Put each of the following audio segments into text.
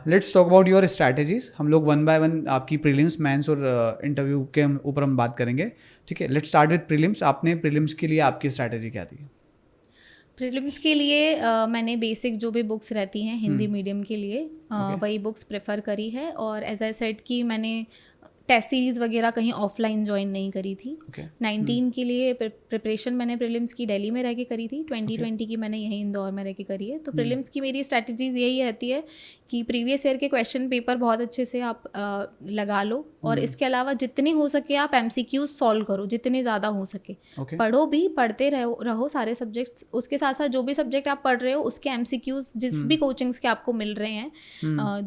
Let's talk about your strategies. हम लोग one by one आपकी प्रीलिम्स, मेंस और इंटरव्यू के ऊपर हम बात करेंगे. ठीक है, लेट्स स्टार्ट विद प्रीलिम्स. आपने प्रीलिम्स के लिए आपकी स्ट्रैटेजी क्या थी? प्रीलिम्स के लिए मैंने बेसिक जो भी बुक्स रहती हैं हिंदी मीडियम के लिए वही बुक्स प्रेफर करी है. और एज आई सेड कि मैंने टेस्ट सीरीज़ वगैरह कहीं ऑफलाइन ज्वाइन नहीं करी थी. 19 के लिए प्रिपरेशन मैंने प्रीलिम्स की दिल्ली में रह के करी थी. 2020 की मैंने यहीं इंदौर में रह के करी है. तो प्रीलिम्स की मेरी स्ट्रैटेजीज़ यही रहती है कि प्रीवियस ईयर के क्वेश्चन पेपर बहुत अच्छे से आप लगा लो. और इसके अलावा जितनी हो सके आप MCQs सॉल्व करो, जितने ज़्यादा हो सके. पढ़ो भी, पढ़ते रहो सारे सब्जेक्ट्स. उसके साथ साथ जो भी सब्जेक्ट आप पढ़ रहे हो उसके MCQs जिस भी कोचिंग्स के आपको मिल रहे हैं,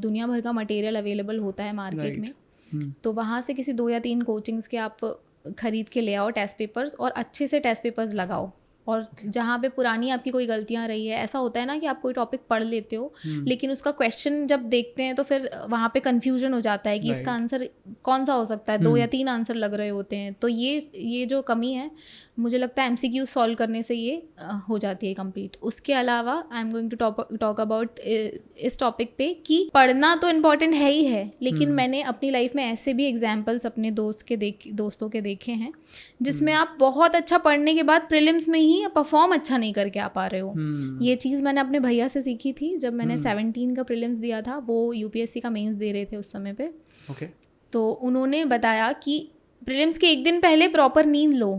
दुनिया भर का मटेरियल अवेलेबल होता है मार्केट में. तो वहाँ से किसी 2 या 3 कोचिंग्स के आप खरीद के ले आओ टेस्ट पेपर्स, और अच्छे से टेस्ट पेपर्स लगाओ. और जहाँ पे पुरानी आपकी कोई गलतियाँ रही है, ऐसा होता है ना कि आप कोई टॉपिक पढ़ लेते हो लेकिन उसका क्वेश्चन जब देखते हैं तो फिर वहाँ पे कंफ्यूजन हो जाता है कि इसका आंसर कौन सा हो सकता है. 2 या 3 आंसर लग रहे होते हैं. तो ये जो कमी है, मुझे लगता है MCQ सॉल्व करने से ये हो जाती है कंप्लीट. उसके अलावा I am going to talk about इस टॉपिक पे कि पढ़ना तो इम्पॉर्टेंट है ही है, लेकिन मैंने अपनी लाइफ में ऐसे भी एग्जाम्पल्स अपने दोस्तों के देखे हैं जिसमें आप बहुत अच्छा पढ़ने के बाद प्रीलिम्स में ही परफॉर्म अच्छा नहीं करके आ पा रहे हो. ये चीज़ मैंने अपने भैया से सीखी थी जब मैंने 17 का प्रीलिम्स दिया था. वो UPSC का मेंस दे रहे थे उस समय पे. तो उन्होंने बताया कि प्रीलिम्स के एक दिन पहले प्रॉपर नींद लो.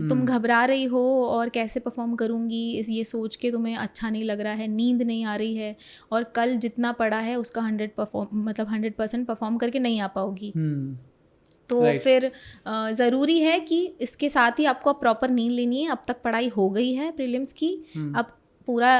तुम घबरा रही हो और कैसे परफॉर्म करूँगी ये सोच के तुम्हें अच्छा नहीं लग रहा है, नींद नहीं आ रही है, और कल जितना पढ़ा है उसका 100% परफॉर्म करके नहीं आ पाओगी. तो फिर ज़रूरी है कि इसके साथ ही आपको अब प्रॉपर नींद लेनी है. अब तक पढ़ाई हो गई है प्रीलिम्स की, अब पूरा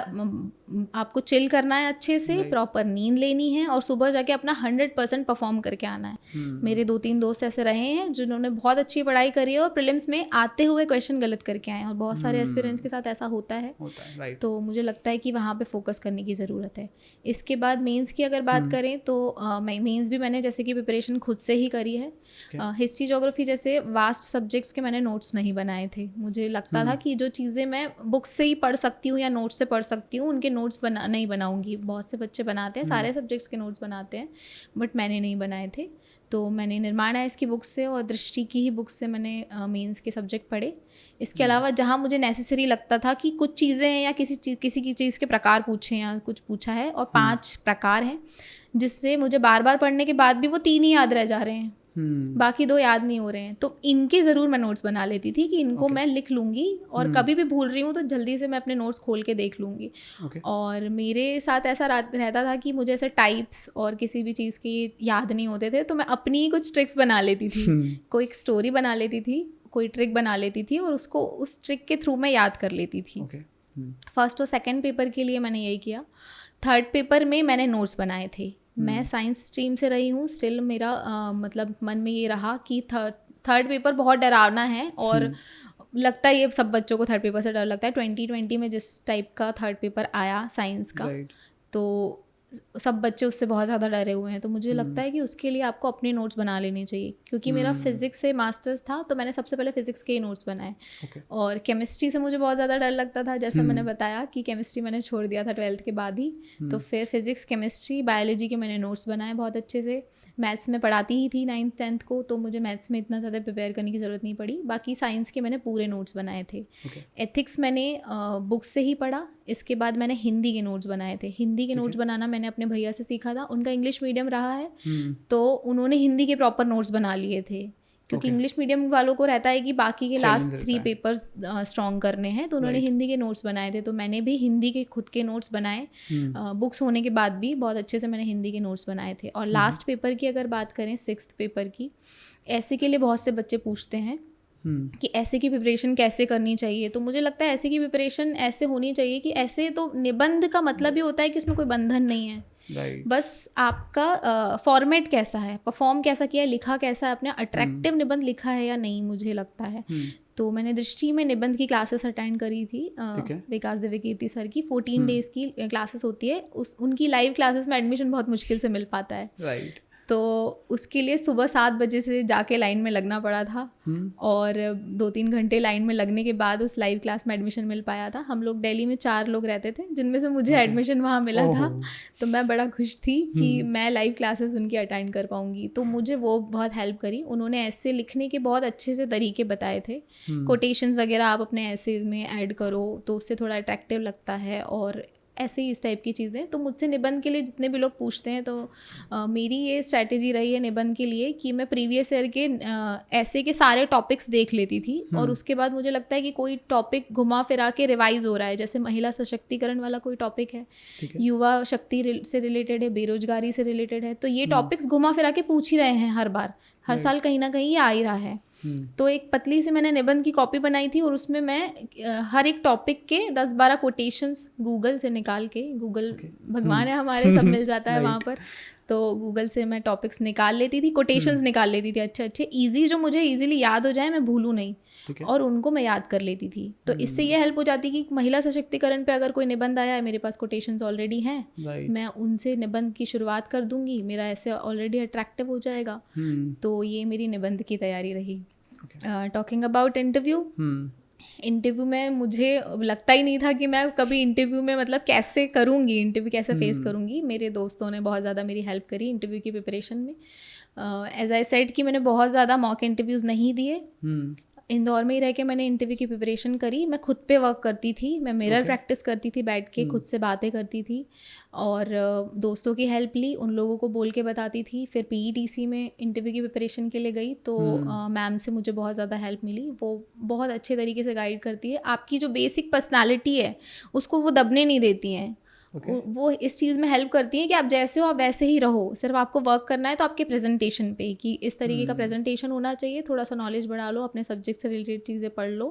आपको चिल करना है, अच्छे से प्रॉपर नींद लेनी है और सुबह जाके अपना 100% परफॉर्म करके आना है. मेरे 2-3 दोस्त ऐसे रहे हैं जिन्होंने बहुत अच्छी पढ़ाई करी है और प्रीलिम्स में आते हुए क्वेश्चन गलत करके आए हैं, और बहुत सारे एस्पिरेंट्स के साथ ऐसा होता है. तो मुझे लगता है कि वहाँ पे फोकस करने की ज़रूरत है. इसके बाद मेंस की अगर बात करें तो मेंस भी मैंने जैसे कि प्रिपरेशन खुद से ही करी है. हिस्ट्री ज्योग्राफी जैसे वास्ट सब्जेक्ट्स के मैंने नोट्स नहीं बनाए थे. मुझे लगता था कि जो चीज़ें मैं बुक्स से ही पढ़ सकती हूँ या नोट्स से पढ़ सकती हूँ, उनके नोट्स नहीं बनाऊंगी. बहुत से बच्चे बनाते हैं, सारे सब्जेक्ट्स के नोट्स बनाते हैं, बट मैंने नहीं बनाए थे. तो मैंने निर्माण आयस की बुक्स से और दृष्टि की ही बुक्स से मैंने मेंस के सब्जेक्ट पढ़े. इसके अलावा जहाँ मुझे नेसेसरी लगता था कि कुछ चीज़ें या किसी की चीज़ के प्रकार पूछे या कुछ पूछा है, और 5 प्रकार हैं जिससे मुझे बार बार पढ़ने के बाद भी वो 3 ही याद रह जा रहे हैं, बाकी 2 याद नहीं हो रहे हैं. तो इनके ज़रूर मैं नोट्स बना लेती थी कि इनको मैं लिख लूँगी, और कभी भी भूल रही हूँ तो जल्दी से मैं अपने नोट्स खोल के देख लूँगी. और मेरे साथ ऐसा रहता था कि मुझे ऐसे टाइप्स और किसी भी चीज़ के याद नहीं होते थे, तो मैं अपनी कुछ ट्रिक्स बना लेती थी. कोई स्टोरी बना लेती थी, कोई ट्रिक बना लेती थी, और उसको उस ट्रिक के थ्रू मैं याद कर लेती थी. फर्स्ट और सेकेंड पेपर के लिए मैंने यही किया. थर्ड पेपर में मैंने नोट्स बनाए थे. मैं साइंस स्ट्रीम से रही हूँ, स्टिल मेरा मतलब मन में ये रहा कि थर्ड पेपर बहुत डरावना है, और लगता है ये सब बच्चों को थर्ड पेपर से डर लगता है. 2020 में जिस टाइप का थर्ड पेपर आया साइंस का, तो सब बच्चे उससे बहुत ज़्यादा डरे हुए हैं. तो मुझे लगता है कि उसके लिए आपको अपने नोट्स बना लेने चाहिए, क्योंकि मेरा फिजिक्स से मास्टर्स था, तो मैंने सबसे पहले फिजिक्स के ही नोट्स बनाए. और केमिस्ट्री से मुझे बहुत ज़्यादा डर लगता था, जैसा मैंने बताया कि केमिस्ट्री मैंने छोड़ दिया था 12th के बाद ही. तो फिर फिजिक्स, केमिस्ट्री, बायोलॉजी के मैंने नोट्स बनाए बहुत अच्छे से. मैथ्स में पढ़ाती ही थी 9th 10th को, तो मुझे मैथ्स में इतना ज़्यादा प्रिपेयर करने की ज़रूरत नहीं पड़ी. बाकी साइंस के मैंने पूरे नोट्स बनाए थे. एथिक्स मैंने बुक से ही पढ़ा. इसके बाद मैंने हिंदी के नोट्स बनाए थे. हिंदी के नोट्स बनाना मैंने अपने भैया से सीखा था. उनका इंग्लिश मीडियम रहा है, तो उन्होंने हिंदी के प्रॉपर नोट्स बना लिए थे, क्योंकि इंग्लिश मीडियम वालों को रहता है कि बाकी के लास्ट 3 पेपर्स स्ट्रॉन्ग करने हैं, तो उन्होंने हिंदी के नोट्स बनाए थे. तो मैंने भी हिंदी के खुद के नोट्स बनाए. बुक्स होने के बाद भी बहुत अच्छे से मैंने हिंदी के नोट्स बनाए थे. और लास्ट पेपर की अगर बात करें, 6th पेपर की, ऐसे के लिए बहुत से बच्चे पूछते हैं कि ऐसे की प्रिपरेशन कैसे करनी चाहिए. तो मुझे लगता है ऐसे की प्रिपरेशन ऐसे होनी चाहिए कि ऐसे तो निबंध का मतलब ही होता है कि उसमें कोई बंधन नहीं है. बस आपका फॉर्मेट कैसा है, परफॉर्म कैसा किया है, लिखा कैसा है, अपने अट्रैक्टिव निबंध लिखा है या नहीं, मुझे लगता है. तो मैंने दृष्टि में निबंध की क्लासेस अटेंड करी थी. विकास दिव्यकीर्ति सर की 14 डेज की क्लासेस होती है. उनकी लाइव क्लासेस में एडमिशन बहुत मुश्किल से मिल पाता है. तो उसके लिए सुबह 7 बजे से जाके लाइन में लगना पड़ा था और 2-3 घंटे लाइन में लगने के बाद उस लाइव क्लास में एडमिशन मिल पाया था। हम लोग दिल्ली में 4 लोग रहते थे जिनमें से मुझे एडमिशन वहाँ मिला था, तो मैं बड़ा खुश थी कि मैं लाइव क्लासेस उनकी अटेंड कर पाऊँगी। तो मुझे वो बहुत हेल्प करी। उन्होंने ऐसे लिखने के बहुत अच्छे से तरीके बताए थे। कोटेशंस वगैरह आप अपने ऐसे में ऐड करो तो उससे थोड़ा अट्रैक्टिव लगता है और ऐसे ही इस टाइप की चीज़ें। तो मुझसे निबंध के लिए जितने भी लोग पूछते हैं तो मेरी ये स्ट्रैटेजी रही है निबंध के लिए कि मैं प्रीवियस ईयर के ऐसे के सारे टॉपिक्स देख लेती थी और उसके बाद मुझे लगता है कि कोई टॉपिक घुमा फिरा के रिवाइज हो रहा है, जैसे महिला सशक्तिकरण वाला कोई टॉपिक है, युवा शक्ति से रिलेटेड है, बेरोजगारी से रिलेटेड है, तो ये टॉपिक्स घुमा फिरा के पूछ ही रहे हैं हर साल कहीं ना कहीं ये आ ही रहा है। तो एक पतली सी मैंने निबंध की कॉपी बनाई थी और उसमें मैं हर एक टॉपिक के 10-12 कोटेशंस गूगल से निकाल के, गूगल भगवान है हमारे, सब मिल जाता है वहाँ पर, तो गूगल से मैं टॉपिक्स निकाल लेती थी, कोटेशंस निकाल लेती थी अच्छे ईजी, जो मुझे ईजिली याद हो जाए, मैं भूलूँ नहीं, और उनको मैं याद कर लेती थी। तो इससे ये हेल्प हो जाती कि महिला सशक्तिकरण पे अगर कोई निबंध आया है, मेरे पास कोटेशंस ऑलरेडी हैं, मैं उनसे निबंध की शुरुआत कर दूंगी, मेरा ऐसे ऑलरेडी अट्रैक्टिव हो जाएगा। तो ये मेरी निबंध की तैयारी रही। टॉकिंग अबाउट इंटरव्यू में मुझे लगता ही नहीं था कि मैं कभी इंटरव्यू में मतलब कैसे करूँगी, इंटरव्यू कैसे फेस करूँगी। मेरे दोस्तों ने बहुत ज़्यादा मेरी हेल्प करी इंटरव्यू की प्रिपरेशन में। एज आई सेड कि मैंने बहुत ज़्यादा मॉक इंटरव्यूज़ नहीं दिए, इंदौर में ही रह के मैंने इंटरव्यू की प्रिपरेशन करी। मैं खुद पे वर्क करती थी, मैं मिरर प्रैक्टिस करती थी, बैठ के खुद से बातें करती थी और दोस्तों की हेल्प ली, उन लोगों को बोल के बताती थी। फिर पीईटीसी में इंटरव्यू की प्रिपरेशन के लिए गई तो मैम से मुझे बहुत ज़्यादा हेल्प मिली। वो बहुत अच्छे तरीके से गाइड करती है, आपकी जो बेसिक पर्सनालिटी है उसको वो दबने नहीं देती हैं। वो इस चीज़ में हेल्प करती है कि आप जैसे हो आप वैसे ही रहो, सिर्फ आपको वर्क करना है तो आपके प्रेजेंटेशन पे कि इस तरीके का प्रेजेंटेशन होना चाहिए, थोड़ा सा नॉलेज बढ़ा लो, अपने सब्जेक्ट से रिलेटेड चीज़ें पढ़ लो,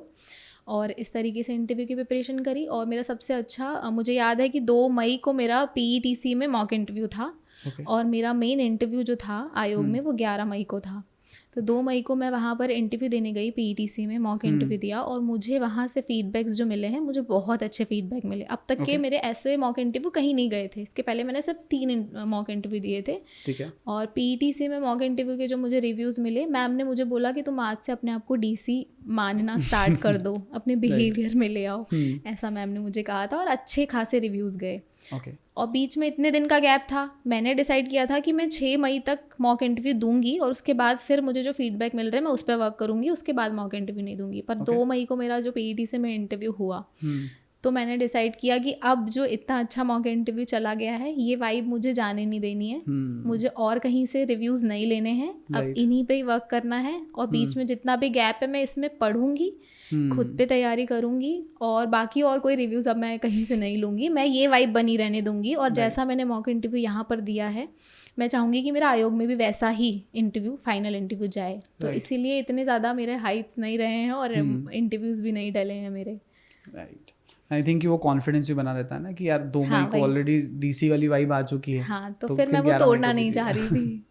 और इस तरीके से इंटरव्यू की प्रिपरेशन करी। और मेरा सबसे अच्छा मुझे याद है कि 2 मई को मेरा पीईटीसी में मॉक इंटरव्यू था और मेरा मेन इंटरव्यू जो था आयोग में वो 11 मई को था। तो 2 मई को मैं वहाँ पर इंटरव्यू देने गई, पीईटीसी में मॉक इंटरव्यू दिया और मुझे वहाँ से फीडबैक्स जो मिले हैं, मुझे बहुत अच्छे फीडबैक मिले। अब तक के मेरे ऐसे मॉक इंटरव्यू कहीं नहीं गए थे, इसके पहले मैंने सिर्फ 3 मॉक इंटरव्यू दिए थे। ठीक है। और पीईटीसी में मॉक इंटरव्यू के जो मुझे रिव्यूज़ मिले, मैम ने मुझे बोला कि तुम आज से अपने आप को डीसी मानना स्टार्ट कर दो, अपने बिहेवियर में ले आओ, ऐसा मैम ने मुझे कहा था और अच्छे खासे रिव्यूज़ गए। और बीच में इतने दिन का गैप था, मैंने डिसाइड किया था कि मैं 6 मई तक मॉक इंटरव्यू दूंगी और उसके बाद फिर मुझे जो फीडबैक मिल रहा है मैं उस पर वर्क करूंगी, उसके बाद मॉक इंटरव्यू नहीं दूंगी। पर 2 मई को मेरा जो पीईटी में इंटरव्यू हुआ तो मैंने डिसाइड किया कि अब जो इतना अच्छा मॉक इंटरव्यू चला गया है, ये वाइब मुझे जाने नहीं देनी है, मुझे और कहीं से रिव्यूज़ नहीं लेने हैं, अब इन्हीं पे ही वर्क करना है। और बीच में जितना भी गैप है मैं इसमें पढ़ूंगी, खुद पे तैयारी करूंगी और बाकी और कोई रिव्यूज़ अब मैं कहीं से नहीं लूँगी, मैं ये वाइब बनी रहने दूंगी। और जैसा मैंने मॉक इंटरव्यू यहाँ पर दिया है, मैं चाहूँगी कि मेरा आयोग में भी वैसा ही इंटरव्यू, फाइनल इंटरव्यू जाए। तो इसीलिए इतने ज़्यादा मेरे हाइप्स नहीं रहे हैं और इंटरव्यूज़ भी नहीं डले हैं मेरे। राइट, आई थिंक कि वो कॉन्फिडेंस भी बना रहता है ना कि यार 2 मई को ऑलरेडी डीसी वाली वाइब आ चुकी है। हाँ, तो फिर मैं वो तोड़ना नहीं चाह रही थी।